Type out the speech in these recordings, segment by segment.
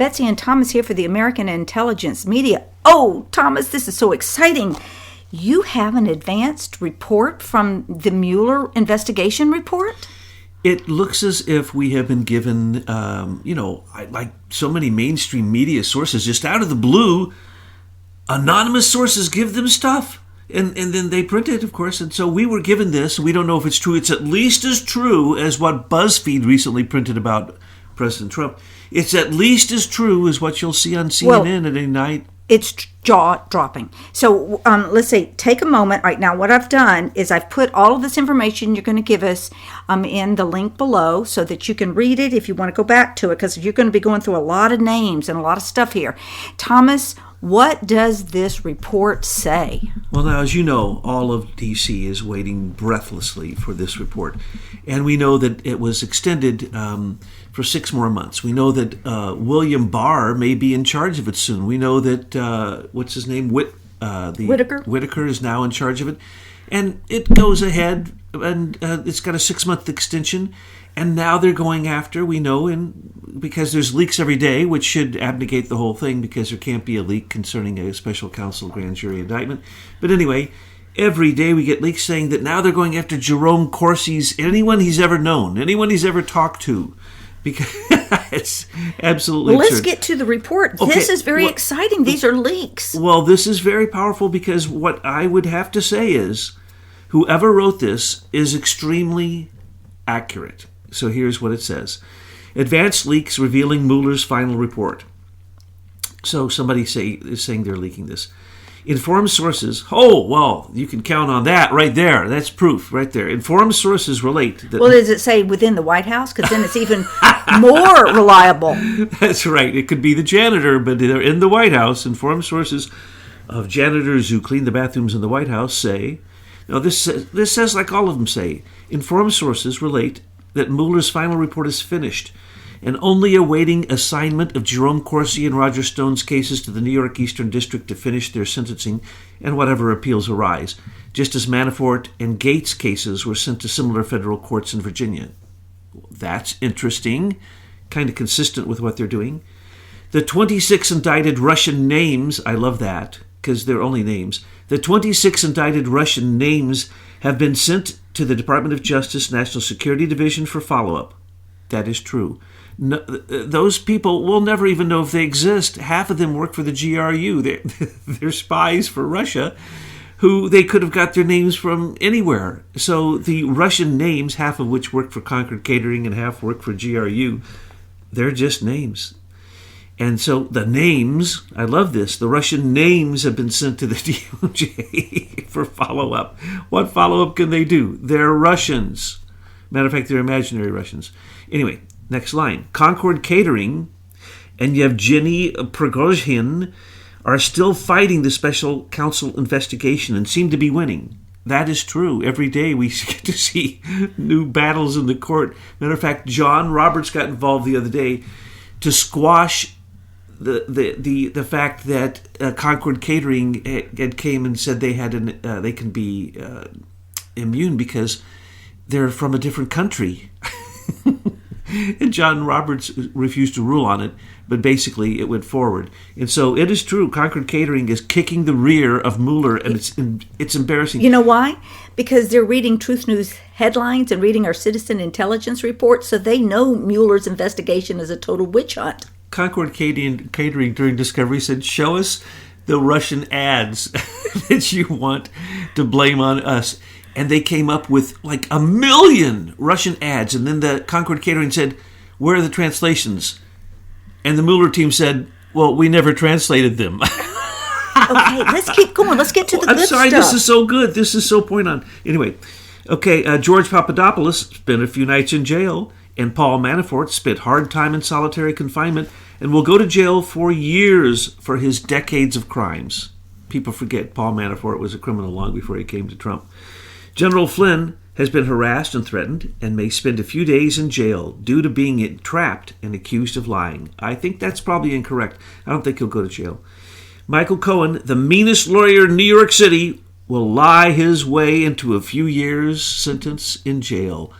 Betsy and Thomas here for the American Intelligence Media. Oh, Thomas, this is so exciting. You have an advanced report from the Mueller investigation report? It looks as if we have been given, like so many mainstream media sources, just out of the blue, anonymous sources give them stuff. And then they print it, of course. And so we were given this. We don't know if it's true. It's at least as true as what BuzzFeed recently printed about President Trump. It's at least as true as what you'll see on CNN at any night. It's jaw-dropping. So let's say, take a moment right now. What I've done is I've put all of this information you're going to give us in the link below so that you can read it if you want to go back to it, because you're going to be going through a lot of names and a lot of stuff here. Thomas, what does this report say? Well, now, as you know, all of D.C. is waiting breathlessly for this report. And we know that it was extended for 6 more months. We know that William Barr may be in charge of it soon. We know that, what's his name? Whitaker. Whitaker is now in charge of it. And it goes ahead, and it's got a 6-month extension. And now they're going after, we know, because there's leaks every day, which should abnegate the whole thing, because there can't be a leak concerning a special counsel grand jury indictment. But anyway, every day we get leaks saying that now they're going after Jerome Corsi's, anyone he's ever known, anyone he's ever talked to. Because it's absolutely absurd. Let's get to the report. Okay, this is very exciting. These are leaks. Well, this is very powerful, because what I would have to say is whoever wrote this is extremely accurate. So here's what it says. Advanced leaks revealing Mueller's final report. So somebody is saying they're leaking this. Informed sources. Oh, well, you can count on that right there. That's proof right there. Informed sources relate that... Well, does it say within the White House? Because then it's even more reliable. That's right. It could be the janitor, but they're in the White House. Informed sources of janitors who clean the bathrooms in the White House say... Now, this says like all of them say. Informed sources relate that Mueller's final report is finished and only awaiting assignment of Jerome Corsi and Roger Stone's cases to the New York Eastern District to finish their sentencing and whatever appeals arise, just as Manafort and Gates' cases were sent to similar federal courts in Virginia. That's interesting, kind of consistent with what they're doing. The 26 indicted Russian names, I love that, because they're only names. The 26 indicted Russian names have been sent to the Department of Justice National Security Division for follow-up. That is true. No, those people will never even know if they exist. Half of them work for the GRU. They're spies for Russia, who they could have got their names from anywhere. So the Russian names, half of which work for Concord Catering and half work for GRU, they're just names. And so the names, I love this, the Russian names have been sent to the DOJ for follow-up. What follow-up can they do? They're Russians. Matter of fact, they're imaginary Russians. Anyway, next line. Concord Catering and Yevgeny Prigozhin are still fighting the special counsel investigation and seem to be winning. That is true. Every day we get to see new battles in the court. Matter of fact, John Roberts got involved the other day to squash the fact that Concord Catering had came and said they had they can be immune because they're from a different country. And John Roberts refused to rule on it, but basically it went forward. And so it is true, Concord Catering is kicking the rear of Mueller, and it's embarrassing. You know why? Because they're reading Truth News headlines and reading our citizen intelligence report, so they know Mueller's investigation is a total witch hunt. Concord Catering during Discovery said, show us the Russian ads that you want to blame on us. And they came up with like 1 million Russian ads. And then the Concord Catering said, where are the translations? And the Mueller team said, well, we never translated them. Okay, let's keep going. Let's get to the good stuff. I'm sorry, this is so good. This is so point on. Anyway, okay, George Papadopoulos spent a few nights in jail. And Paul Manafort spent hard time in solitary confinement and will go to jail for years for his decades of crimes. People forget Paul Manafort was a criminal long before he came to Trump. General Flynn has been harassed and threatened and may spend a few days in jail due to being entrapped and accused of lying. I think that's probably incorrect. I don't think he'll go to jail. Michael Cohen, the meanest lawyer in New York City, will lie his way into a few years' sentence in jail.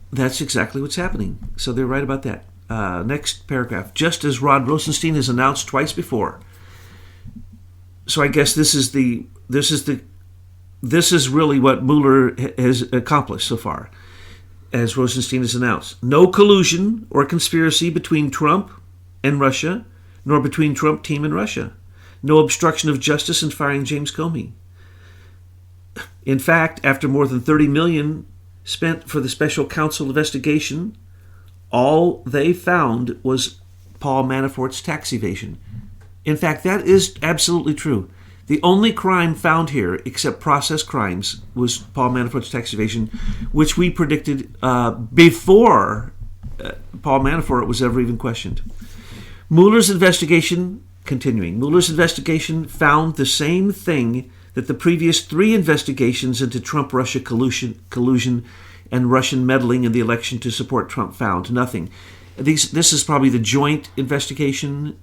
That's exactly what's happening. So they're right about that. Next paragraph. Just as Rod Rosenstein has announced twice before. So I guess this is really what Mueller has accomplished so far, as Rosenstein has announced. No collusion or conspiracy between Trump and Russia, nor between Trump team and Russia. No obstruction of justice in firing James Comey. In fact, after more than $30 million spent for the special counsel investigation, all they found was Paul Manafort's tax evasion. In fact, that is absolutely true. The only crime found here, except process crimes, was Paul Manafort's tax evasion, which we predicted before Paul Manafort was ever even questioned. Mueller's investigation, continuing, Mueller's investigation found the same thing that the previous 3 investigations into Trump-Russia collusion and Russian meddling in the election to support Trump found. Nothing. This is probably the joint investigation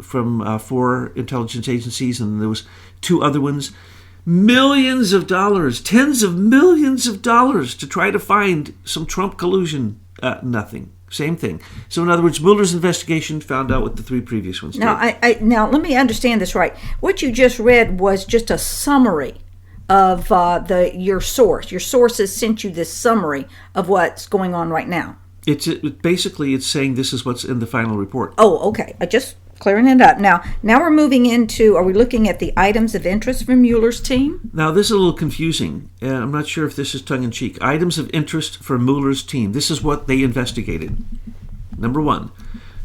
from 4 intelligence agencies, and there was 2 other ones. Millions of dollars, tens of millions of dollars to try to find some Trump collusion. Nothing. Same thing. So in other words, Mueller's investigation found out what the 3 previous ones did. Now let me understand this right. What you just read was just a summary of your source. Your sources sent you this summary of what's going on right now. Basically it's saying this is what's in the final report. Oh, okay. I just clearing it up. Now we're moving into, are we looking at the items of interest from Mueller's team? Now this is a little confusing. I'm not sure if this is tongue-in-cheek. Items of interest for Mueller's team. This is what they investigated. Number 1,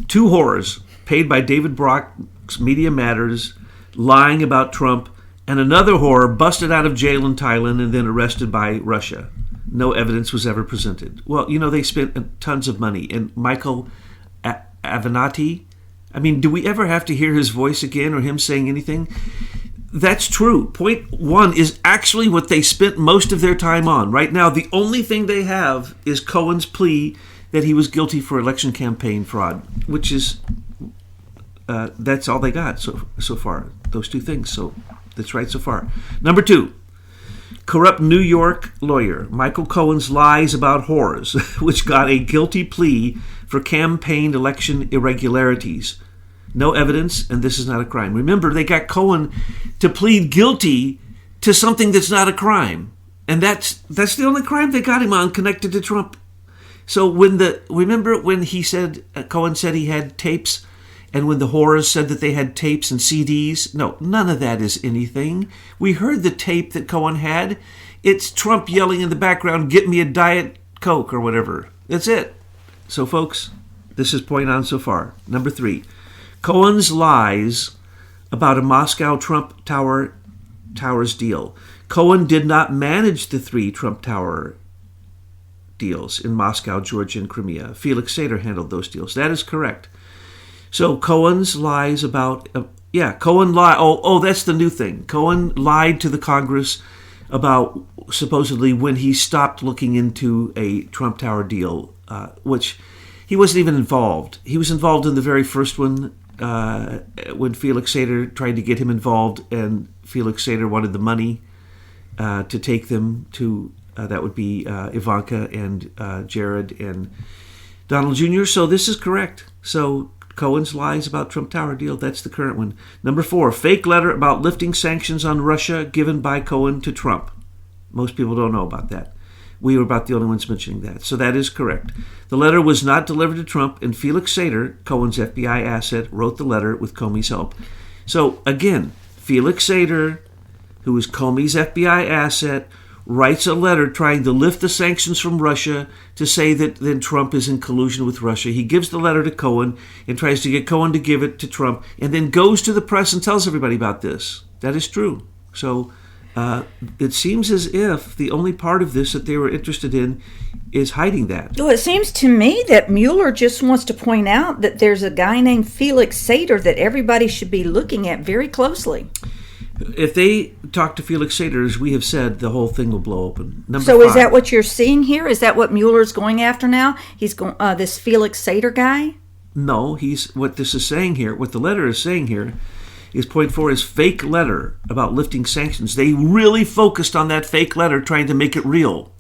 2 whores paid by David Brock's Media Matters lying about Trump, and another whore busted out of jail in Thailand and then arrested by Russia. No evidence was ever presented. Well, they spent tons of money. And Michael Avenatti, do we ever have to hear his voice again or him saying anything? That's true. Point 1 is actually what they spent most of their time on. Right now, the only thing they have is Cohen's plea that he was guilty for election campaign fraud, which is, that's all they got so far, those 2 things. So that's right so far. Number 2. Corrupt New York lawyer Michael Cohen's lies about whores, which got a guilty plea for campaign election irregularities. No evidence, and this is not a crime. Remember, they got Cohen to plead guilty to something that's not a crime. And that's the only crime they got him on connected to Trump. So remember when Cohen said he had tapes, and when the whores said that they had tapes and CDs? No, none of that is anything. We heard the tape that Cohen had. It's Trump yelling in the background, "Get me a Diet Coke," or whatever. That's it. So, folks, this is point on so far. Number 3, Cohen's lies about a Moscow Trump Towers deal. Cohen did not manage the 3 Trump Tower deals in Moscow, Georgia, and Crimea. Felix Sater handled those deals. That is correct. So Cohen's lies about, Cohen lied. Oh, that's the new thing. Cohen lied to the Congress about supposedly when he stopped looking into a Trump Tower deal, which he wasn't even involved. He was involved in the very first one when Felix Sater tried to get him involved, and Felix Sater wanted the money to take them to, that would be Ivanka and Jared and Donald Jr. So this is correct. So Cohen's lies about Trump Tower deal, that's the current one. Number 4, fake letter about lifting sanctions on Russia given by Cohen to Trump. Most people don't know about that. We were about the only ones mentioning that. So that is correct. The letter was not delivered to Trump, and Felix Sater, Cohen's FBI asset, wrote the letter with Comey's help. So again, Felix Sater, who is Comey's FBI asset, writes a letter trying to lift the sanctions from Russia to say that then Trump is in collusion with Russia. He gives the letter to Cohen and tries to get Cohen to give it to Trump, and then goes to the press and tells everybody about this. That is true. So it seems as if the only part of this that they were interested in is hiding that. Well, it seems to me that Mueller just wants to point out that there's a guy named Felix Sater that everybody should be looking at very closely. If they talk to Felix Sater, as we have said, the whole thing will blow open. Number so 5. Is that what you're seeing here? Is that what Mueller's going after now? He's going this Felix Sater guy? No, what this is saying here, what the letter is saying here, is point 4 is fake letter about lifting sanctions. They really focused on that fake letter, trying to make it real.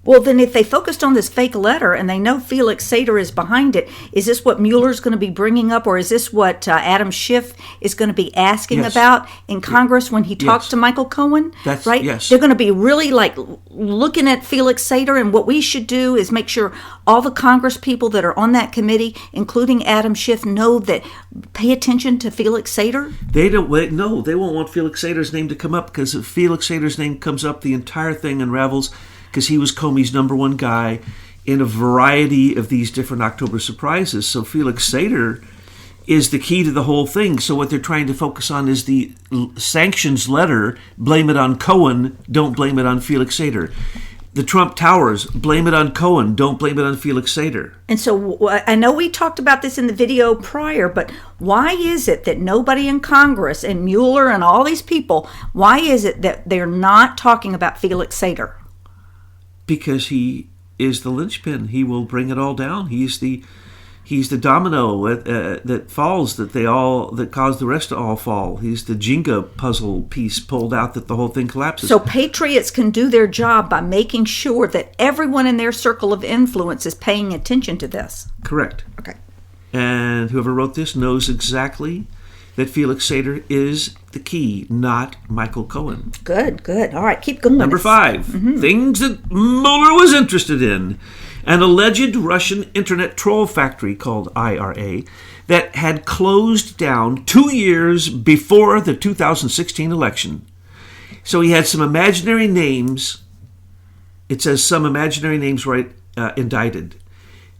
Well, then if they focused on this fake letter and they know Felix Sater is behind it, is this what Mueller's going to be bringing up, or is this what Adam Schiff is going to be asking Yes. about in Congress when he talks Yes. to Michael Cohen? That's- right? yes. They're going to be really like looking at Felix Sater, and what we should do is make sure all the Congress people that are on that committee, including Adam Schiff, know that pay attention to Felix Sater. They don't wait. No, they won't want Felix Sater's name to come up, because if Felix Sater's name comes up, the entire thing unravels, because he was Comey's number one guy in a variety of these different October surprises. So Felix Sater is the key to the whole thing. So what they're trying to focus on is the sanctions letter. Blame it on Cohen. Don't blame it on Felix Sater. The Trump Towers. Blame it on Cohen. Don't blame it on Felix Sater. And so I know we talked about this in the video prior, but why is it that nobody in Congress and Mueller and all these people, why is it that they're not talking about Felix Sater? Because he is the linchpin. He will bring it all down. He's the domino that falls, that cause the rest to all fall. He's the Jenga puzzle piece pulled out that the whole thing collapses. So patriots can do their job by making sure that everyone in their circle of influence is paying attention to this. Correct. Okay. And whoever wrote this knows exactly that Felix Sater is the key, not Michael Cohen. Good. All right, keep going. Number 5, things that Mueller was interested in. An alleged Russian internet troll factory called IRA that had closed down 2 years before the 2016 election. So he had some imaginary names. It says some imaginary names right indicted.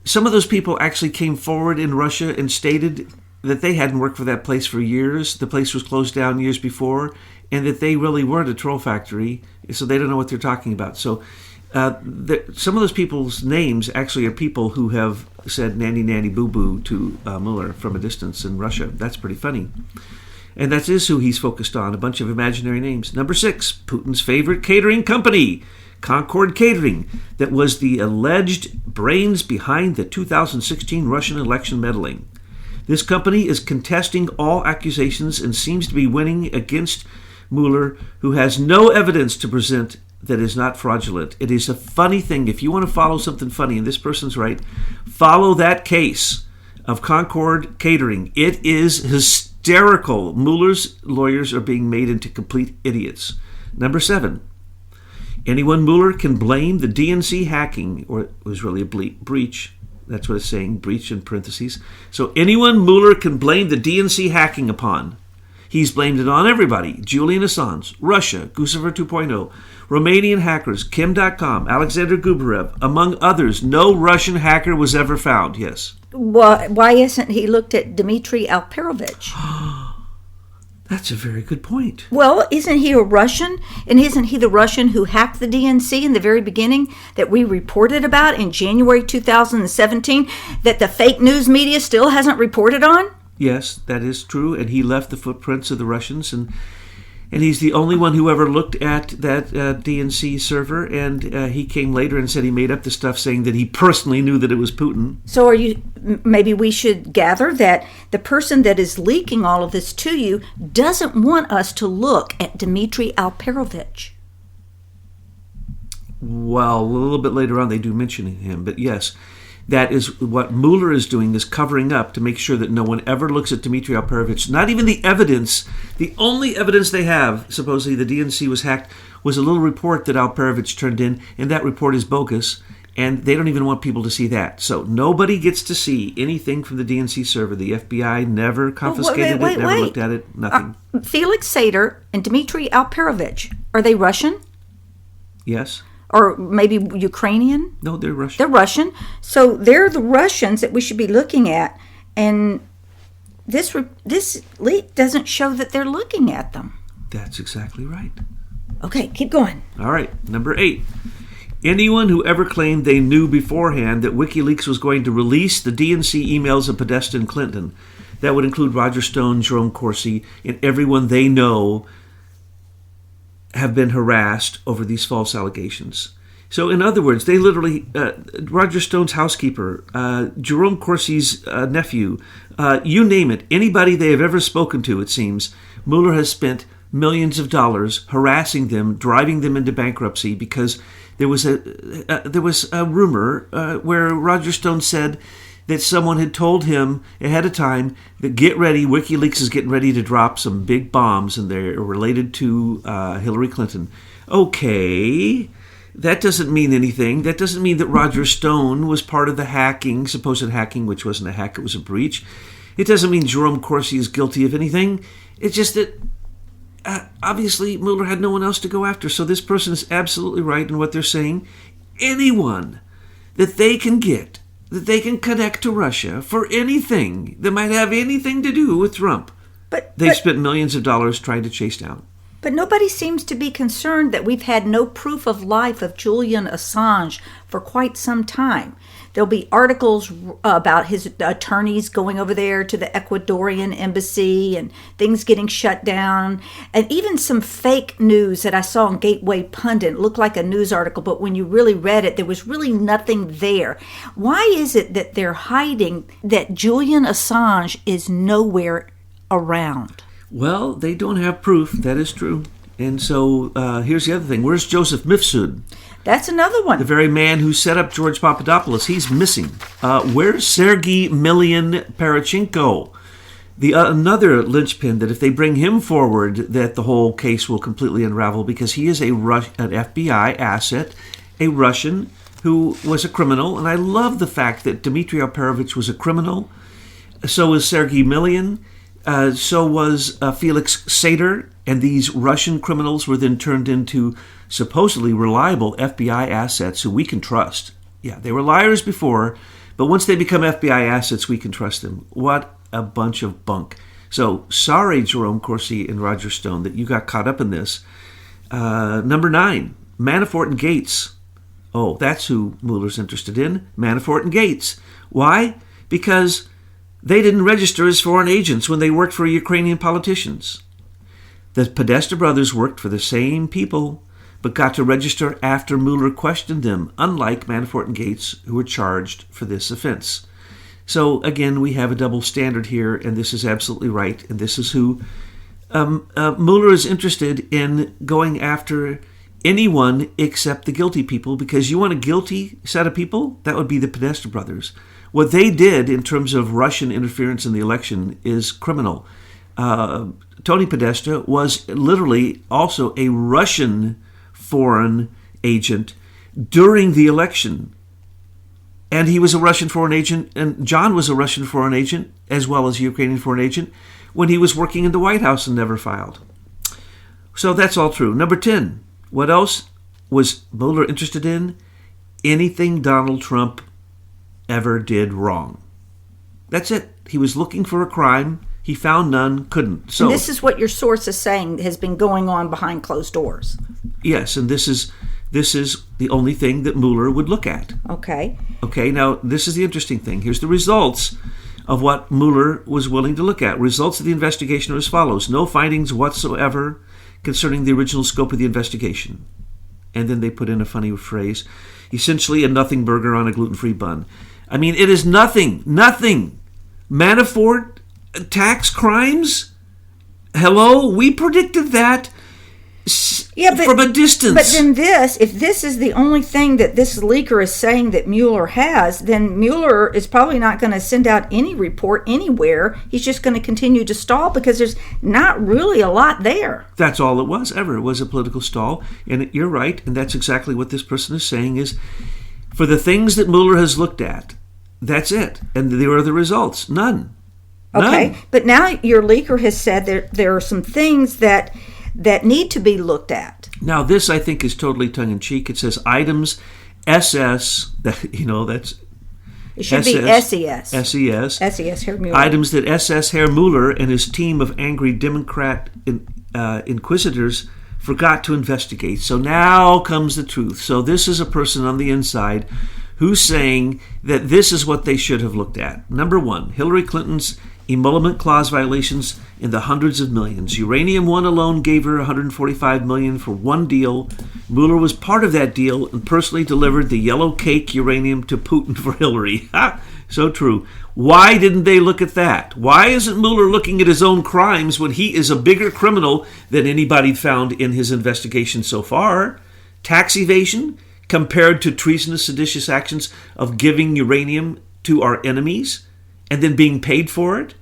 Some of those people actually came forward in Russia and stated that they hadn't worked for that place for years. The place was closed down years before, and that they really weren't a troll factory, so they don't know what they're talking about. So some of those people's names actually are people who have said nanny, nanny, boo-boo to Mueller from a distance in Russia. That's pretty funny. And that is who he's focused on, a bunch of imaginary names. Number 6, Putin's favorite catering company, Concord Catering, that was the alleged brains behind the 2016 Russian election meddling. This company is contesting all accusations and seems to be winning against Mueller, who has no evidence to present that is not fraudulent. It is a funny thing. If you want to follow something funny, and this person's right, follow that case of Concord Catering. It is hysterical. Mueller's lawyers are being made into complete idiots. Number 7, anyone Mueller can blame the DNC hacking, or it was really a breach. That's what it's saying, breach in parentheses. So anyone Mueller can blame the DNC hacking upon. He's blamed it on everybody. Julian Assange, Russia, Guccifer 2.0, Romanian hackers, Kim.com, Alexander Gubarev, among others. No Russian hacker was ever found. Yes. Why isn't he looked at Dmitry Alperovich? That's a very good point. Well, isn't he a Russian? And isn't he the Russian who hacked the DNC in the very beginning that we reported about in January 2017 that the fake news media still hasn't reported on? Yes, that is true. And he left the footprints of the Russians. And he's the only one who ever looked at that DNC server. And he came later and said he made up the stuff saying that he personally knew that it was Putin. So maybe we should gather that the person that is leaking all of this to you doesn't want us to look at Dmitry Alperovich. Well, a little bit later on they do mention him. But yes, that is what Mueller is doing, is covering up to make sure that no one ever looks at Dmitry Alperovich. Not even the evidence. The only evidence they have, supposedly the DNC was hacked, was a little report that Alperovich turned in, and that report is bogus, and they don't even want people to see that. So nobody gets to see anything from the DNC server. The FBI never confiscated it, never looked at it, nothing. Felix Sater and Dmitry Alperovich, are they Russian? Yes. Or maybe Ukrainian? No, they're Russian. They're Russian. So they're the Russians that we should be looking at. And this leak doesn't show that they're looking at them. That's exactly right. Okay, keep going. All right, number 8. Anyone who ever claimed they knew beforehand that WikiLeaks was going to release the DNC emails of Podesta and Clinton, that would include Roger Stone, Jerome Corsi, and everyone they know, have been harassed over these false allegations. So in other words, they literally, Roger Stone's housekeeper, Jerome Corsi's nephew, you name it, anybody they have ever spoken to, it seems, Mueller has spent millions of dollars harassing them, driving them into bankruptcy because There was a rumor where Roger Stone said that someone had told him ahead of time that get ready, WikiLeaks is getting ready to drop some big bombs and they're related to Hillary Clinton. Okay, that doesn't mean anything. That doesn't mean that Roger Stone was part of the hacking, supposed hacking, which wasn't a hack, it was a breach. It doesn't mean Jerome Corsi is guilty of anything. It's just that obviously Mueller had no one else to go after. So this person is absolutely right in what they're saying. Anyone that they can get, that they can connect to Russia for anything that might have anything to do with Trump, they've spent millions of dollars trying to chase down. But nobody seems to be concerned that we've had no proof of life of Julian Assange for quite some time. There'll be articles about his attorneys going over there to the Ecuadorian embassy and things getting shut down. And even some fake news that I saw on Gateway Pundit looked like a news article, but when you really read it, there was really nothing there. Why is it that they're hiding that Julian Assange is nowhere around? Well, they don't have proof. That is true. And so here's the other thing. Where's Joseph Mifsud? That's another one. The very man who set up George Papadopoulos. He's missing. Where's Sergei Milian Parachenko? Another linchpin that if they bring him forward, that the whole case will completely unravel because he is an FBI asset, a Russian who was a criminal. And I love the fact that Dmitry Alperovich was a criminal. So is Sergei Milian. So was Felix Sater, and these Russian criminals were then turned into supposedly reliable FBI assets who we can trust. Yeah, they were liars before, but once they become FBI assets, we can trust them. What a bunch of bunk. So sorry, Jerome Corsi and Roger Stone, that you got caught up in this. Number 9, Manafort and Gates. Oh, that's who Mueller's interested in, Manafort and Gates. Why? Because they didn't register as foreign agents when they worked for Ukrainian politicians. The Podesta brothers worked for the same people, but got to register after Mueller questioned them, unlike Manafort and Gates, who were charged for this offense. So again, we have a double standard here, and this is absolutely right. And this is who Mueller is interested in going after anyone except the guilty people, because you want a guilty set of people? That would be the Podesta brothers. What they did in terms of Russian interference in the election is criminal. Tony Podesta was literally also a Russian foreign agent during the election. And he was a Russian foreign agent, and John was a Russian foreign agent, as well as a Ukrainian foreign agent, when he was working in the White House and never filed. So that's all true. Number 10, what else was Mueller interested in? Anything Donald Trump ever did wrong. That's it. He was looking for a crime. He found none, couldn't. So and this is what your source is saying has been going on behind closed doors. Yes, and this is the only thing that Mueller would look at. Okay. Okay, now this is the interesting thing. Here's the results of what Mueller was willing to look at. Results of the investigation are as follows. No findings whatsoever concerning the original scope of the investigation. And then they put in a funny phrase, essentially a nothing burger on a gluten-free bun. I mean, it is nothing. Manafort, tax crimes? Hello? We predicted that from a distance. But then if this is the only thing that this leaker is saying that Mueller has, then Mueller is probably not going to send out any report anywhere. He's just going to continue to stall because there's not really a lot there. That's all it was ever. It was a political stall. And you're right, and that's exactly what this person is saying is, for the things that Mueller has looked at, that's it. And there are the results. None. Okay, but now your leaker has said there are some things that need to be looked at. Now, this, I think, is totally tongue-in-cheek. It says items SS, that's... It should be SES. SES. SES, Herr Mueller. Items that SS Herr Mueller and his team of angry Democrat inquisitors forgot to investigate. So now comes the truth. So this is a person on the inside who's saying that this is what they should have looked at. Number 1, Hillary Clinton's emolument clause violations in the hundreds of millions. Uranium One alone gave her $145 million for one deal. Mueller was part of that deal and personally delivered the yellow cake uranium to Putin for Hillary. Ha! So true. Why didn't they look at that? Why isn't Mueller looking at his own crimes when he is a bigger criminal than anybody found in his investigation so far? Tax evasion, compared to treasonous, seditious actions of giving uranium to our enemies and then being paid for it?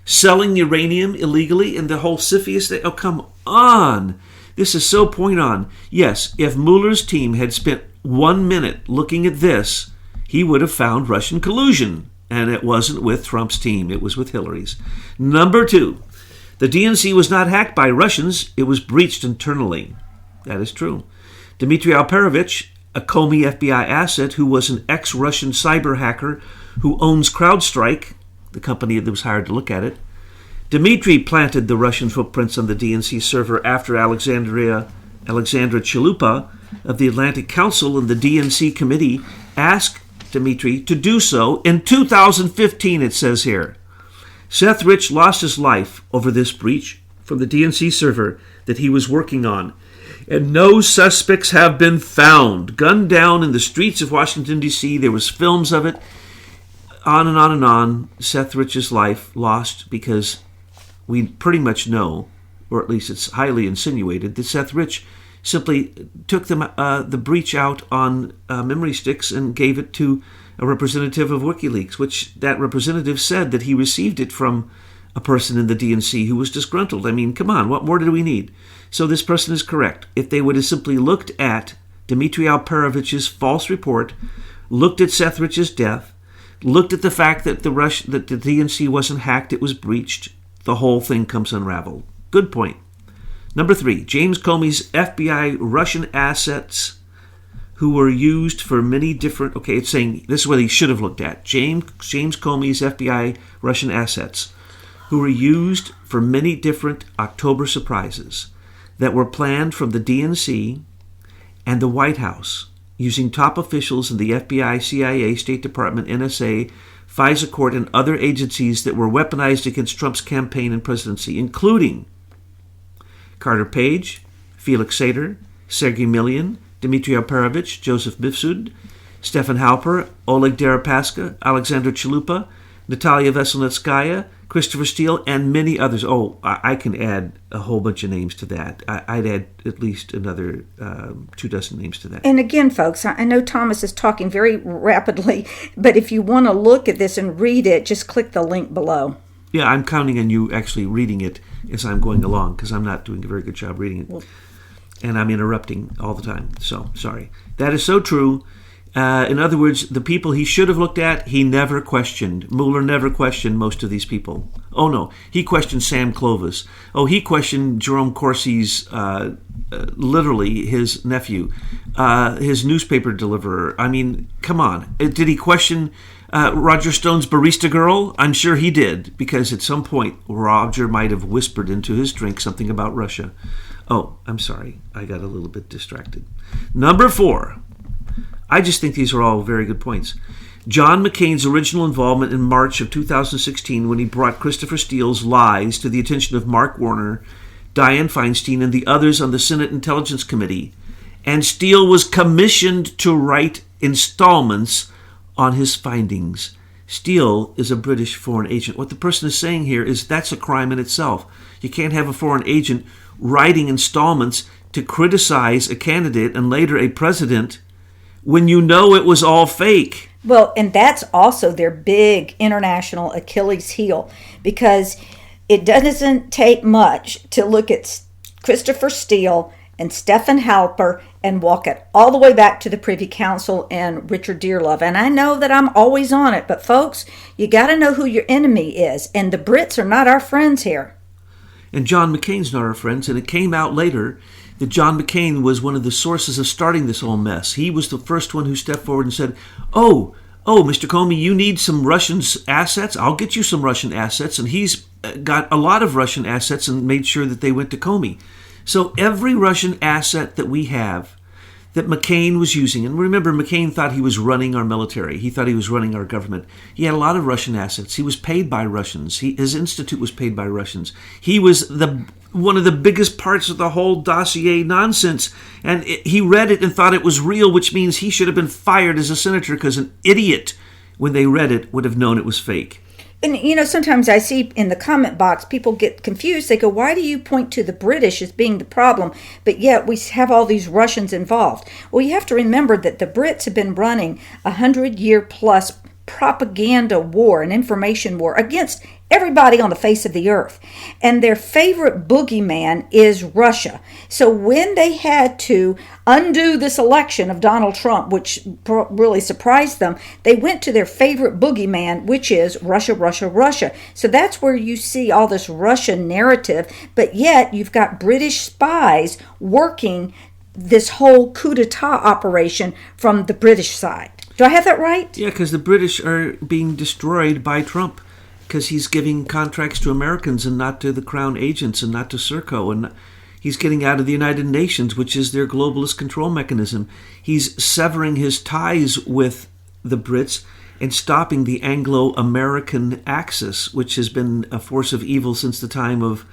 Selling uranium illegally and the whole CFIUS thing? Oh, come on. This is so point on. Yes, if Mueller's team had spent 1 minute looking at this, he would have found Russian collusion. And it wasn't with Trump's team. It was with Hillary's. Number 2, the DNC was not hacked by Russians. It was breached internally. That is true. Dmitry Alperovich, a Comey FBI asset who was an ex-Russian cyber hacker who owns CrowdStrike, the company that was hired to look at it. Dmitry planted the Russian footprints on the DNC server after Alexandra Chalupa of the Atlantic Council and the DNC committee asked Dmitry to do so in 2015, it says here. Seth Rich lost his life over this breach from the DNC server that he was working on, and no suspects have been found. Gunned down in the streets of Washington, D.C. There was films of it. On and on and on. Seth Rich's life lost because we pretty much know, or at least it's highly insinuated, that Seth Rich simply took the breach out on memory sticks and gave it to a representative of WikiLeaks, which that representative said that he received it from a person in the DNC who was disgruntled. I mean, come on, what more do we need? So this person is correct. If they would have simply looked at Dmitry Alperovich's false report, looked at Seth Rich's death, looked at the fact that the DNC wasn't hacked, it was breached, the whole thing comes unraveled. Good point. Number 3, James Comey's FBI Russian assets who were used for many different... Okay, it's saying this is what he should have looked at. James Comey's FBI Russian assets who were used for many different October surprises that were planned from the DNC and the White House using top officials in the FBI, CIA, State Department, NSA, FISA court, and other agencies that were weaponized against Trump's campaign and presidency, including Carter Page, Felix Sater, Sergei Milian, Dmitry Alperovich, Joseph Mifsud, Stefan Halper, Oleg Deripaska, Alexandra Chalupa, Natalia Veselnitskaya, Christopher Steele, and many others. Oh, I can add a whole bunch of names to that. I'd add at least another 24 names to that. And again, folks, I know Thomas is talking very rapidly, but if you want to look at this and read it, just click the link below. Yeah, I'm counting on you actually reading it as I'm going along because I'm not doing a very good job reading it. And I'm interrupting all the time. So, sorry. That is so true. In other words, the people he should have looked at, he never questioned. Mueller never questioned most of these people. Oh, no. He questioned Sam Clovis. Oh, he questioned Jerome Corsi's, literally his nephew, his newspaper deliverer. I mean, come on. Did he question Roger Stone's barista girl? I'm sure he did, because at some point Roger might have whispered into his drink something about Russia. Oh, I'm sorry. I got a little bit distracted. Number 4. I just think these are all very good points. John McCain's original involvement in March of 2016 when he brought Christopher Steele's lies to the attention of Mark Warner, Dianne Feinstein, and the others on the Senate Intelligence Committee. And Steele was commissioned to write installments on his findings. Steele is a British foreign agent. What the person is saying here is that's a crime in itself. You can't have a foreign agent writing installments to criticize a candidate and later a president when you know it was all fake. Well, and that's also their big international Achilles heel, because it doesn't take much to look at Christopher Steele and Stefan Halper and walk it all the way back to the Privy Council and Richard Dearlove. And I know that I'm always on it, but folks, you got to know who your enemy is, and the Brits are not our friends here. And John McCain's not our friends, and it came out later that John McCain was one of the sources of starting this whole mess. He was the first one who stepped forward and said, oh, Mr. Comey, you need some Russian assets? I'll get you some Russian assets. And he's got a lot of Russian assets and made sure that they went to Comey. So every Russian asset that we have that McCain was using, and remember, McCain thought he was running our military. He thought he was running our government. He had a lot of Russian assets. He was paid by Russians. His institute was paid by Russians. He was one of the biggest parts of the whole dossier nonsense. And he read it and thought it was real, which means he should have been fired as a senator because an idiot, when they read it, would have known it was fake. And, sometimes I see in the comment box, people get confused. They go, why do you point to the British as being the problem, but yet we have all these Russians involved? Well, you have to remember that the Brits have been running 100-year plus propaganda war, an information war against everybody on the face of the earth. And their favorite boogeyman is Russia. So when they had to undo this election of Donald Trump, which really surprised them, they went to their favorite boogeyman, which is Russia, Russia, Russia. So that's where you see all this Russian narrative, but yet you've got British spies working this whole coup d'etat operation from the British side. Do I have that right? Yeah, because the British are being destroyed by Trump because he's giving contracts to Americans and not to the Crown agents and not to Serco. And he's getting out of the United Nations, which is their globalist control mechanism. He's severing his ties with the Brits and stopping the Anglo-American axis, which has been a force of evil since the time of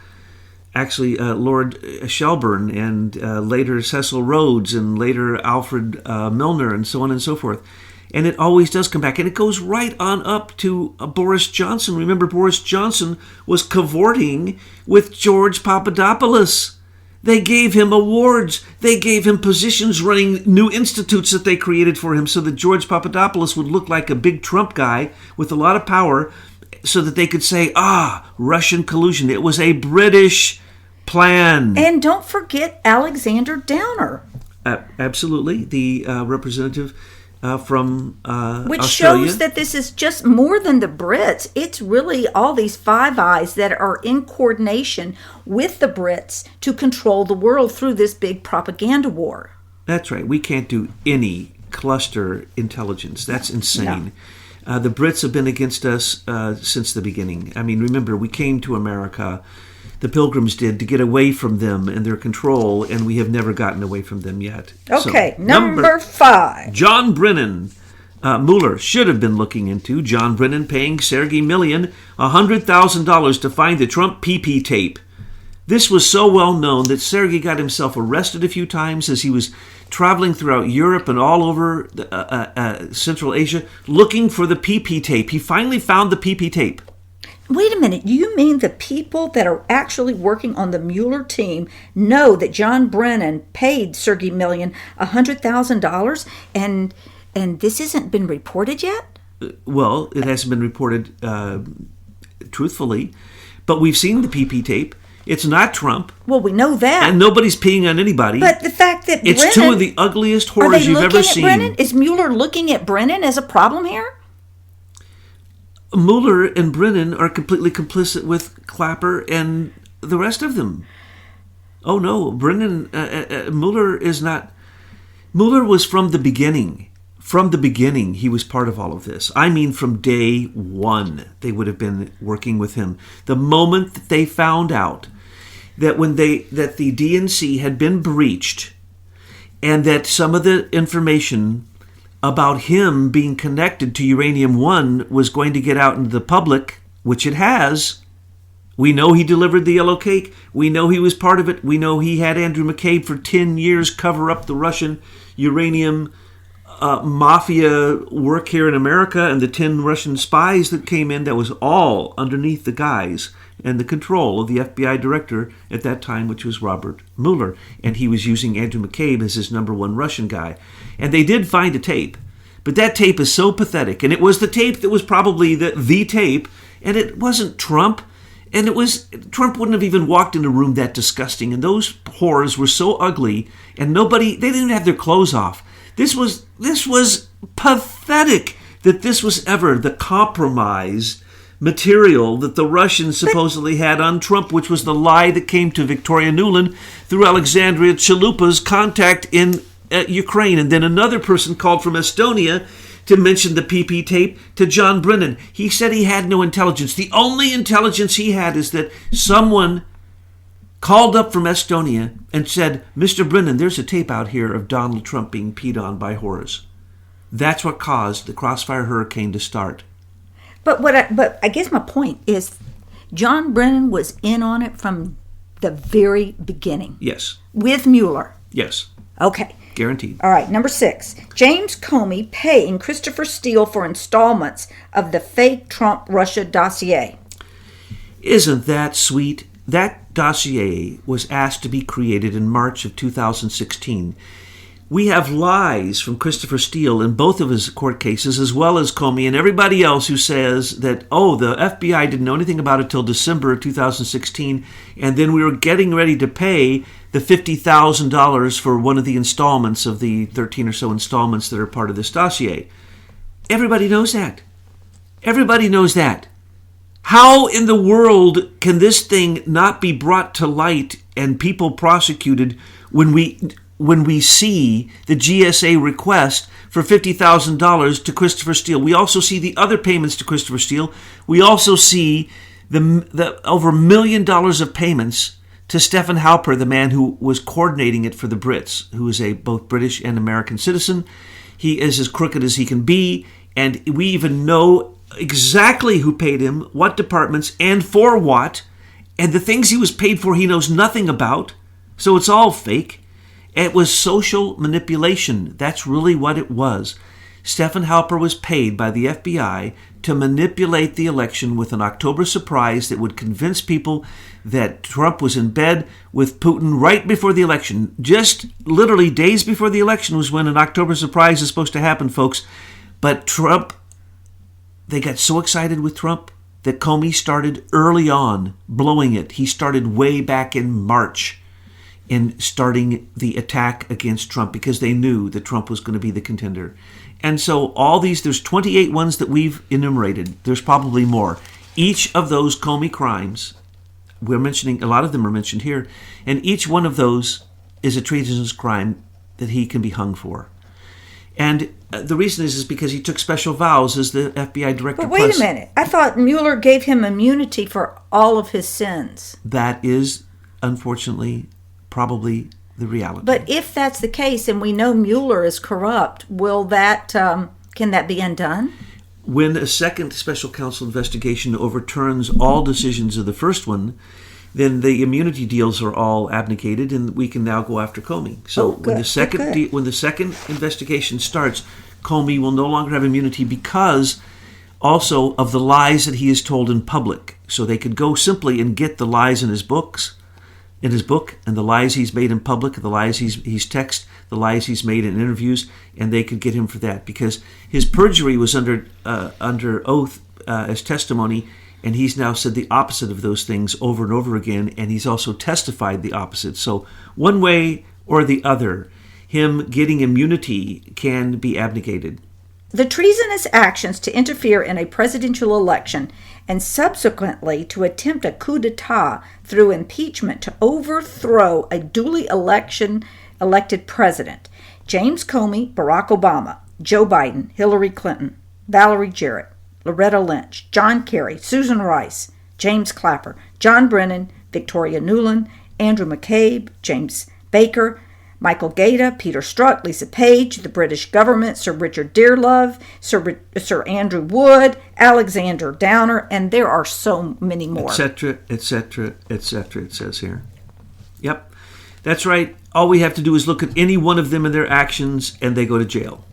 actually Lord Shelburne and later Cecil Rhodes and later Alfred Milner and so on and so forth. And it always does come back. And it goes right on up to Boris Johnson. Remember, Boris Johnson was cavorting with George Papadopoulos. They gave him awards. They gave him positions running new institutes that they created for him so that George Papadopoulos would look like a big Trump guy with a lot of power so that they could say, Russian collusion. It was a British plan. And don't forget Alexander Downer. Absolutely. The representative from which Australia. Shows that this is just more than the Brits. It's really all these Five Eyes that are in coordination with the Brits to control the world through this big propaganda war. That's right. We can't do any cluster intelligence. That's insane. No. The Brits have been against us since the beginning. I mean, remember, we came to America, the Pilgrims did, to get away from them and their control, and we have never gotten away from them yet. Okay, so, number 5. John Brennan. Mueller should have been looking into John Brennan paying Sergei Millian $100,000 to find the Trump PP tape. This was so well known that Sergei got himself arrested a few times as he was traveling throughout Europe and all over Central Asia looking for the PP tape. He finally found the PP tape. Wait a minute, you mean the people that are actually working on the Mueller team know that John Brennan paid Sergei Millian $100,000 and this hasn't been reported yet? Well, it hasn't been reported truthfully, but we've seen the PP tape. It's not Trump. Well, we know that. And nobody's peeing on anybody. But the fact that it's Brennan, two of the ugliest horrors you've ever seen. Brennan? Is Mueller looking at Brennan as a problem here? Mueller and Brennan are completely complicit with Clapper and the rest of them. Oh no, Mueller is not. Mueller was from the beginning. From the beginning, he was part of all of this. I mean, from day one, they would have been working with him. The moment that they found out that that the DNC had been breached, and that some of the information about him being connected to Uranium One was going to get out into the public, which it has. We know he delivered the yellow cake. We know he was part of it. We know he had Andrew McCabe for 10 years cover up the Russian uranium mafia work here in America, and the 10 Russian spies that came in. That was all underneath the guise and the control of the FBI director at that time, which was Robert Mueller. And he was using Andrew McCabe as his number one Russian guy. And they did find a tape. But that tape is so pathetic. And it was the tape that was probably the tape. And it wasn't Trump. And Trump wouldn't have even walked in a room that disgusting. And those whores were so ugly. And they didn't even have their clothes off. This was pathetic that this was ever the compromise material that the Russians supposedly had on Trump, which was the lie that came to Victoria Nuland through Alexandria Chalupa's contact in Ukraine. And then another person called from Estonia to mention the PP tape to John Brennan. He said he had no intelligence. The only intelligence he had is that someone called up from Estonia and said, Mr. Brennan, there's a tape out here of Donald Trump being peed on by whores. That's what caused the Crossfire Hurricane to start. But I guess my point is John Brennan was in on it from the very beginning. Yes. With Mueller. Yes. Okay. Guaranteed. All right, number 6. James Comey paying Christopher Steele for installments of the fake Trump-Russia dossier. Isn't that sweet? That dossier was asked to be created in March of 2016. We have lies from Christopher Steele in both of his court cases, as well as Comey and everybody else who says that, the FBI didn't know anything about it till December of 2016, and then we were getting ready to pay the $50,000 for one of the installments of the 13 or so installments that are part of this dossier. Everybody knows that. Everybody knows that. How in the world can this thing not be brought to light and people prosecuted when we see the GSA request for $50,000 to Christopher Steele? We also see the other payments to Christopher Steele. We also see the over $1 million of payments to Stephen Halper, the man who was coordinating it for the Brits, who is a both British and American citizen. He is as crooked as he can be, and we even know exactly who paid him, what departments, and for what, and the things he was paid for he knows nothing about, so it's all fake. It was social manipulation. That's really what it was. Stephen Halper was paid by the FBI to manipulate the election with an October surprise that would convince people that Trump was in bed with Putin right before the election. Just literally days before the election was when an October surprise is supposed to happen, folks. But Trump, they got so excited with Trump that Comey started early on blowing it. He started way back in March in starting the attack against Trump because they knew that Trump was going to be the contender. And so all these, there's 28 ones that we've enumerated. There's probably more. Each of those Comey crimes, we're mentioning, a lot of them are mentioned here, and each one of those is a treasonous crime that he can be hung for. And the reason is because he took special vows as the FBI director. But wait a minute. I thought Mueller gave him immunity for all of his sins. That is, unfortunately, probably the reality. But if that's the case, and we know Mueller is corrupt, will that can that be undone? When a second special counsel investigation overturns all decisions of the first one, then the immunity deals are all abnegated, and we can now go after Comey. So when the second investigation starts, Comey will no longer have immunity because also of the lies that he has told in public. So they could go simply and get the lies in his book, and the lies he's made in public, the lies he's texted, the lies he's made in interviews, and they could get him for that because his perjury was under oath as testimony. And he's now said the opposite of those things over and over again, and he's also testified the opposite. So one way or the other, him getting immunity can be abnegated. The treasonous actions to interfere in a presidential election and subsequently to attempt a coup d'etat through impeachment to overthrow a duly elected president. James Comey, Barack Obama, Joe Biden, Hillary Clinton, Valerie Jarrett, Loretta Lynch, John Kerry, Susan Rice, James Clapper, John Brennan, Victoria Nuland, Andrew McCabe, James Baker, Michael Gaeta, Peter Strzok, Lisa Page, the British government, Sir Richard Dearlove, Sir Andrew Wood, Alexander Downer, and there are so many more. Etc., etc., etc., it says here. Yep, that's right. All we have to do is look at any one of them and their actions, and they go to jail.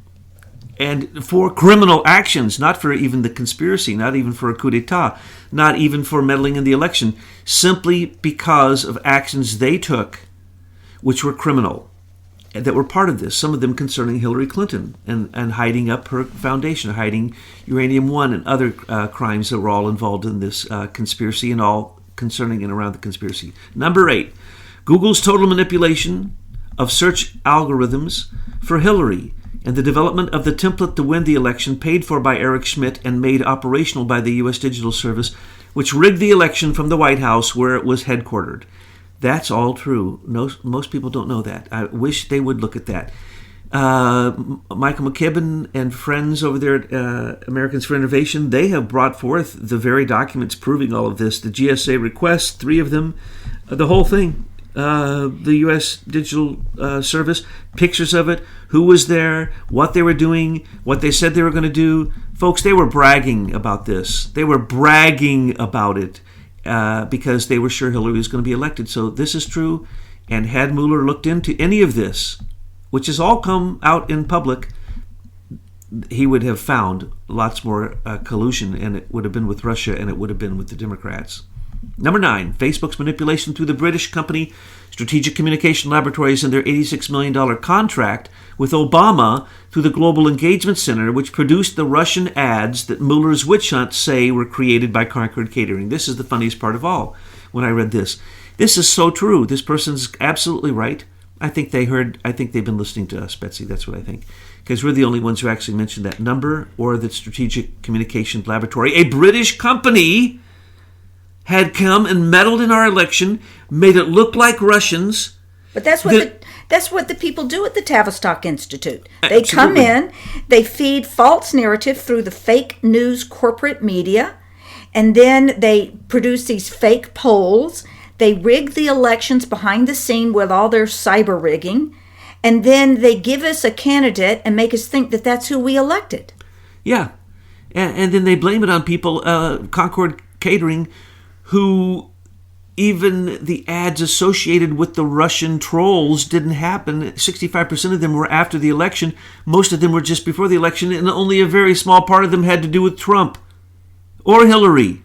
And for criminal actions, not for even the conspiracy, not even for a coup d'etat, not even for meddling in the election, simply because of actions they took which were criminal, that were part of this, some of them concerning Hillary Clinton and hiding up her foundation, hiding Uranium One and other crimes that were all involved in this conspiracy and all concerning and around the conspiracy. Number 8, Google's total manipulation of search algorithms for Hillary and the development of the template to win the election paid for by Eric Schmidt and made operational by the U.S. Digital Service, which rigged the election from the White House where it was headquartered. That's all true. Most people don't know that. I wish they would look at that. Michael McKibben and friends over there at Americans for Innovation, they have brought forth the very documents proving all of this. The GSA requests, 3 of them, the whole thing. The U.S. Digital Service, pictures of it, who was there, what they were doing, what they said they were going to do. Folks, they were bragging about this. They were bragging about it because they were sure Hillary was going to be elected. So this is true. And had Mueller looked into any of this, which has all come out in public, he would have found lots more collusion, and it would have been with Russia, and it would have been with the Democrats. Number 9, Facebook's manipulation through the British company Strategic Communication Laboratories and their $86 million contract with Obama through the Global Engagement Center, which produced the Russian ads that Mueller's witch hunt say were created by Concord Catering. This is the funniest part of all when I read this. This is so true. This person's absolutely right. I think they've been listening to us, Betsy. That's what I think. Because we're the only ones who actually mentioned that number or the Strategic Communication Laboratory. A British company had come and meddled in our election, made it look like Russians. But that's what the people do at the Tavistock Institute. They Absolutely. come in, they feed false narrative through the fake news corporate media, and then they produce these fake polls. They rig the elections behind the scene with all their cyber rigging, and then they give us a candidate and make us think that that's who we elected. Yeah. And then they blame it on people, Concord Catering, who even the ads associated with the Russian trolls didn't happen. 65% of them were after the election. Most of them were just before the election, and only a very small part of them had to do with Trump or Hillary.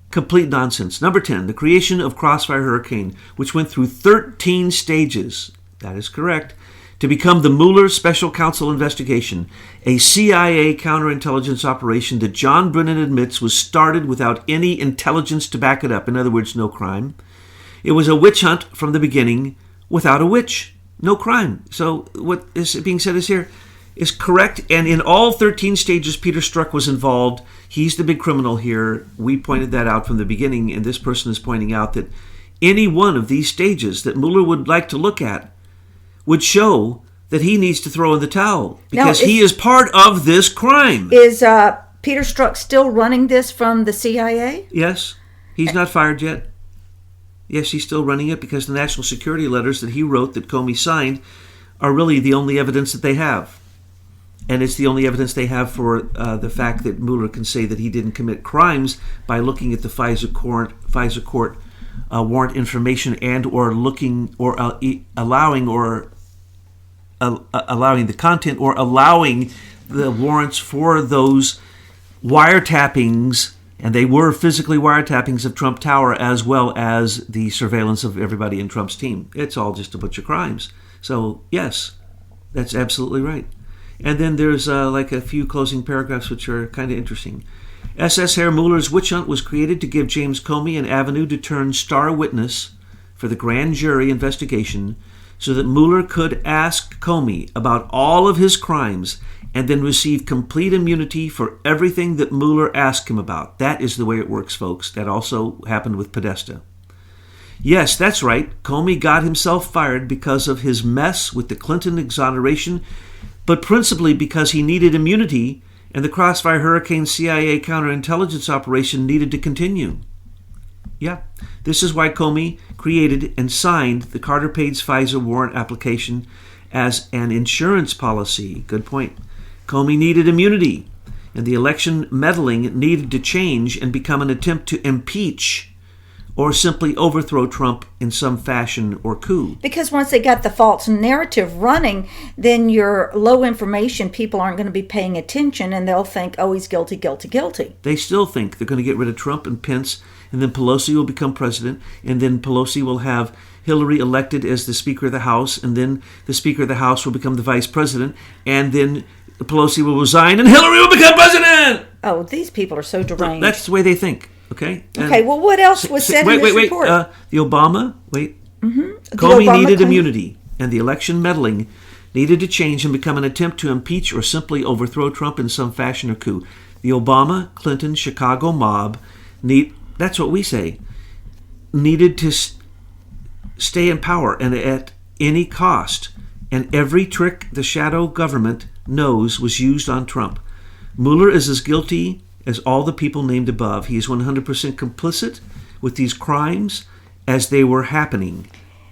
Complete nonsense. Number 10, the creation of Crossfire Hurricane, which went through 13 stages. That is correct. To become the Mueller Special Counsel investigation, a CIA counterintelligence operation that John Brennan admits was started without any intelligence to back it up. In other words, no crime. It was a witch hunt from the beginning without a witch. No crime. So what is being said is here is correct. And in all 13 stages, Peter Strzok was involved. He's the big criminal here. We pointed that out from the beginning, and this person is pointing out that any one of these stages that Mueller would like to look at would show that he needs to throw in the towel because he is part of this crime. Is Peter Strzok still running this from the CIA? Yes. He's not fired yet. Yes, he's still running it because the national security letters that he wrote that Comey signed are really the only evidence that they have. And it's the only evidence they have for the fact that Mueller can say that he didn't commit crimes by looking at the FISA court warrant information and or looking or allowing the content or allowing the warrants for those wiretappings, and they were physically wiretappings of Trump Tower as well as the surveillance of everybody in Trump's team. It's all just a bunch of crimes. So yes, that's absolutely right. And then there's like a few closing paragraphs which are kind of interesting. SS Herr Mueller's witch hunt was created to give James Comey an avenue to turn star witness for the grand jury investigation so that Mueller could ask Comey about all of his crimes and then receive complete immunity for everything that Mueller asked him about. That is the way it works, folks. That also happened with Podesta. Yes, that's right. Comey got himself fired because of his mess with the Clinton exoneration, but principally because he needed immunity and the Crossfire Hurricane CIA counterintelligence operation needed to continue. Yeah, this is why Comey created and signed the Carter Page FISA warrant application as an insurance policy. Good point. Comey needed immunity, and the election meddling needed to change and become an attempt to impeach or simply overthrow Trump in some fashion or coup. Because once they got the false narrative running, then your low information people aren't going to be paying attention, and they'll think, oh, he's guilty, guilty, guilty. They still think they're going to get rid of Trump and Pence, and then Pelosi will become president, and then Pelosi will have Hillary elected as the Speaker of the House, and then the Speaker of the House will become the Vice President, and then Pelosi will resign, and Hillary will become president! Oh, these people are so deranged. That's the way they think. Okay. Okay. Well, what else was said in this report? The Obama. Comey needed immunity, and the election meddling needed to change and become an attempt to impeach or simply overthrow Trump in some fashion or coup. The Obama, Clinton, Chicago mob that's what we say. Needed to stay in power and at any cost, and every trick the shadow government knows was used on Trump. Mueller is as guilty as all the people named above. He is 100% complicit with these crimes as they were happening.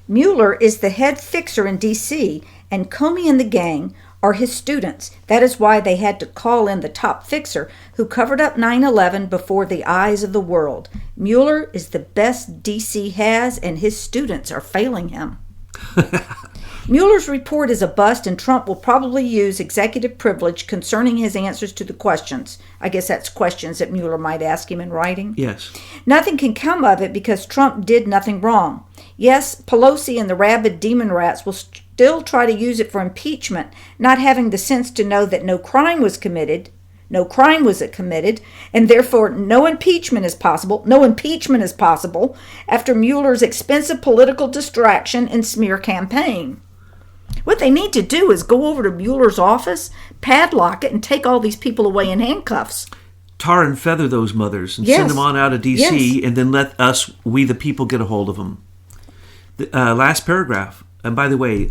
Mueller is the head fixer in D.C., and Comey and the gang are his students. That is why they had to call in the top fixer who covered up 9/11 before the eyes of the world. Mueller is the best D.C. has, and his students are failing him. Mueller's report is a bust, and Trump will probably use executive privilege concerning his answers to the questions. I guess that's questions that Mueller might ask him in writing. Yes. Nothing can come of it because Trump did nothing wrong. Yes, Pelosi and the rabid demon rats will still try to use it for impeachment, not having the sense to know that no crime was committed, and therefore no impeachment is possible after Mueller's expensive political distraction and smear campaign. What they need to do is go over to Mueller's office, padlock it, and take all these people away in handcuffs. Tar and feather those mothers and Yes. send them on out of D.C. Yes. and then let us, we the people, get a hold of them. The last paragraph. And by the way,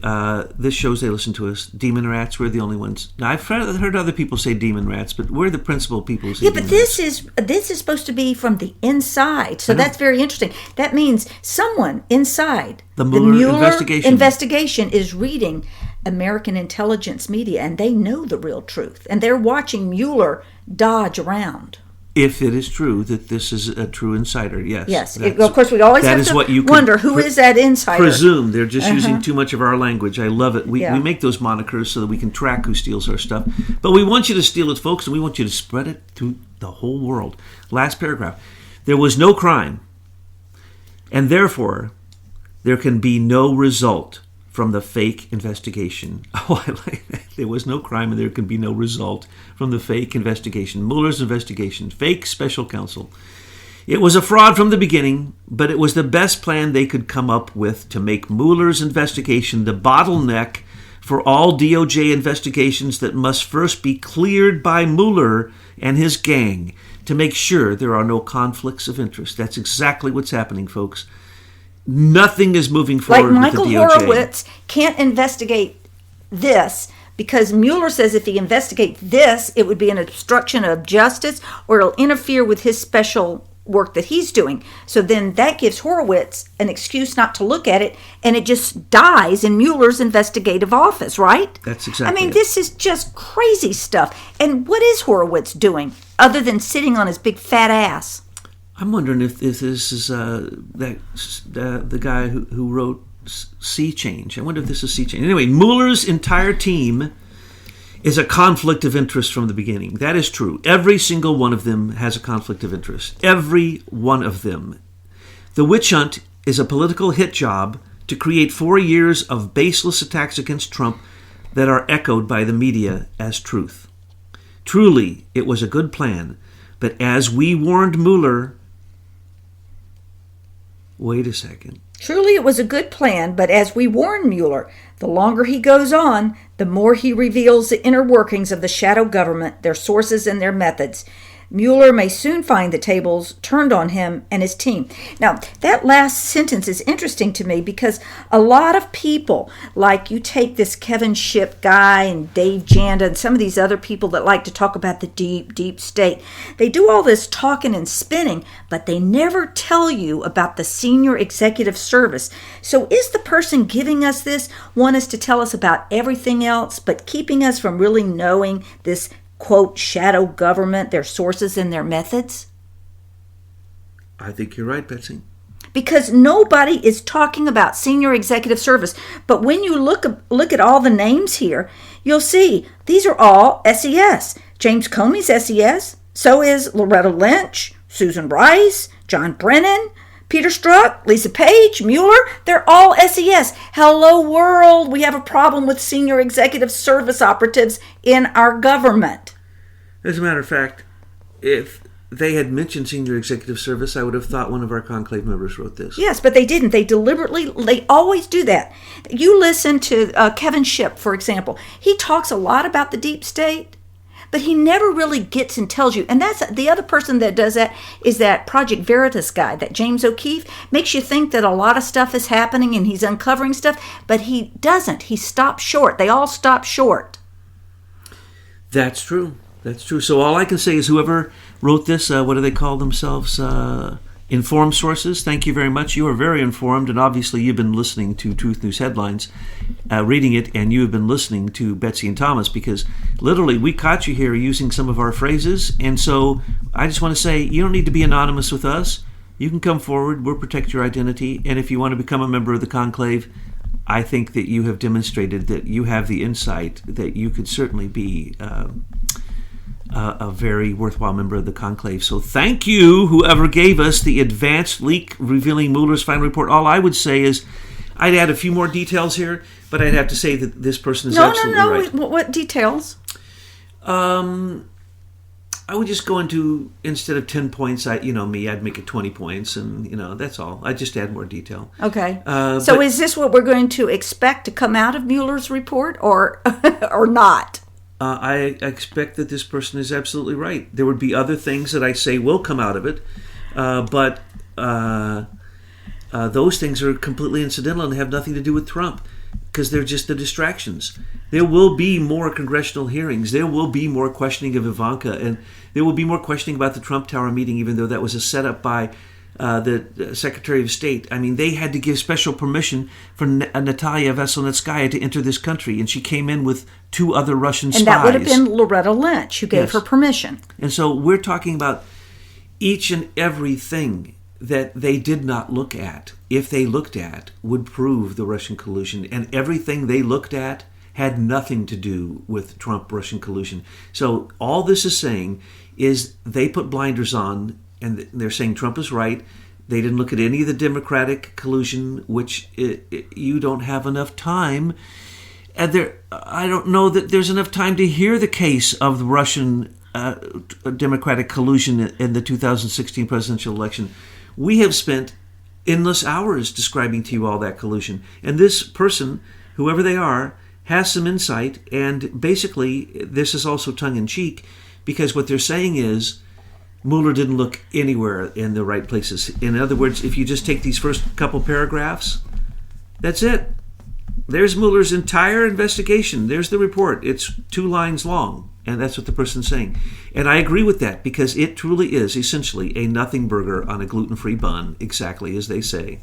this shows they listen to us. Demon rats, we're the only ones. Now, I've heard other people say demon rats, but we're the principal people who say demon this rats. is supposed to be from the inside, so that's very interesting. That means someone inside The Mueller investigation is reading American intelligence media, and they know the real truth, and they're watching Mueller dodge around. If it is true that this is a true insider, yes. Yes, of course, we always have to wonder who is that insider. Presume they're just using too much of our language. I love it. We make those monikers so that we can track who steals our stuff. But we want you to steal it, folks, and we want you to spread it to the whole world. Last paragraph. There was no crime, and therefore there can be no result from the fake investigation. Oh, I like that. There was no crime and there can be no result from the fake investigation. Mueller's investigation. Fake special counsel. It was a fraud from the beginning, but it was the best plan they could come up with to make Mueller's investigation the bottleneck for all DOJ investigations that must first be cleared by Mueller and his gang to make sure there are no conflicts of interest. That's exactly what's happening, folks. Nothing is moving forward like Michael with the DOJ. Horowitz can't investigate this because Mueller says if he investigates this, it would be an obstruction of justice or it'll interfere with his special work that he's doing. So then that gives Horowitz an excuse not to look at it, and it just dies in Mueller's investigative office, right? That's exactly it. This is just crazy stuff. And what is Horowitz doing other than sitting on his big fat ass? I'm wondering if this is the guy who wrote Sea Change. I wonder if this is Sea Change. Anyway, Mueller's entire team is a conflict of interest from the beginning. That is true. Every single one of them has a conflict of interest. Every one of them. The witch hunt is a political hit job to create 4 years of baseless attacks against Trump that are echoed by the media as truth. Truly, it was a good plan, but as we warned Mueller... Wait a second. Truly, it was a good plan, but as we warn Mueller, the longer he goes on, the more he reveals the inner workings of the shadow government, their sources, and their methods. Mueller may soon find the tables turned on him and his team. Now, that last sentence is interesting to me because a lot of people, like you take this Kevin Shipp guy and Dave Janda and some of these other people that like to talk about the deep, deep state, they do all this talking and spinning, but they never tell you about the senior executive service. So is the person giving us this want us to tell us about everything else, but keeping us from really knowing this quote, shadow government, their sources and their methods? I think you're right, Betsy. Because nobody is talking about senior executive service. But when you look at all the names here, you'll see these are all SES. James Comey's SES. So is Loretta Lynch, Susan Rice, John Brennan, Peter Strzok, Lisa Page, Mueller. They're all SES. Hello, world. We have a problem with senior executive service operatives in our government. As a matter of fact, if they had mentioned senior executive service, I would have thought one of our conclave members wrote this. Yes, but they didn't. They always do that. You listen to Kevin Shipp, for example. He talks a lot about the deep state, but he never really gets and tells you. And that's the other person that does that is that Project Veritas guy, that James O'Keefe. Makes you think that a lot of stuff is happening and he's uncovering stuff, but he doesn't. He stops short. They all stop short. That's true. That's true. So all I can say is whoever wrote this, what do they call themselves? Informed sources. Thank you very much. You are very informed, and obviously you've been listening to Truth News Headlines, reading it, and you have been listening to Betsy and Thomas, because literally we caught you here using some of our phrases, and so I just want to say you don't need to be anonymous with us. You can come forward. We'll protect your identity, and if you want to become a member of the conclave, I think that you have demonstrated that you have the insight that you could certainly be a very worthwhile member of the conclave. So thank you, whoever gave us the advanced leak revealing Mueller's final report. All I would say is I'd add a few more details here, but I'd have to say that this person is absolutely right. What details? I would just go into, instead of 10 points, I'd make it 20 points, and, that's all. I'd just add more detail. Okay. So is this what we're going to expect to come out of Mueller's report, or or not? I expect that this person is absolutely right. There would be other things that I say will come out of it, but those things are completely incidental and have nothing to do with Trump, because they're just the distractions. There will be more congressional hearings. There will be more questioning of Ivanka, and there will be more questioning about the Trump Tower meeting, even though that was a setup by the Secretary of State. I mean, they had to give special permission for Natalia Veselnitskaya to enter this country, and she came in with 2 other Russian spies. And that would have been Loretta Lynch who gave her permission. And so we're talking about each and everything that they did not look at, if they looked at, would prove the Russian collusion. And everything they looked at had nothing to do with Trump-Russian collusion. So all this is saying is they put blinders on, and they're saying Trump is right. They didn't look at any of the Democratic collusion, which you don't have enough time. And I don't know that there's enough time to hear the case of the Russian Democratic collusion in the 2016 presidential election. We have spent endless hours describing to you all that collusion. And this person, whoever they are, has some insight. And basically, this is also tongue-in-cheek, because what they're saying is Mueller didn't look anywhere in the right places. In other words, if you just take these first couple paragraphs, that's it. There's Mueller's entire investigation. There's the report. It's 2 lines long. And that's what the person's saying. And I agree with that, because it truly is essentially a nothing burger on a gluten-free bun, exactly as they say.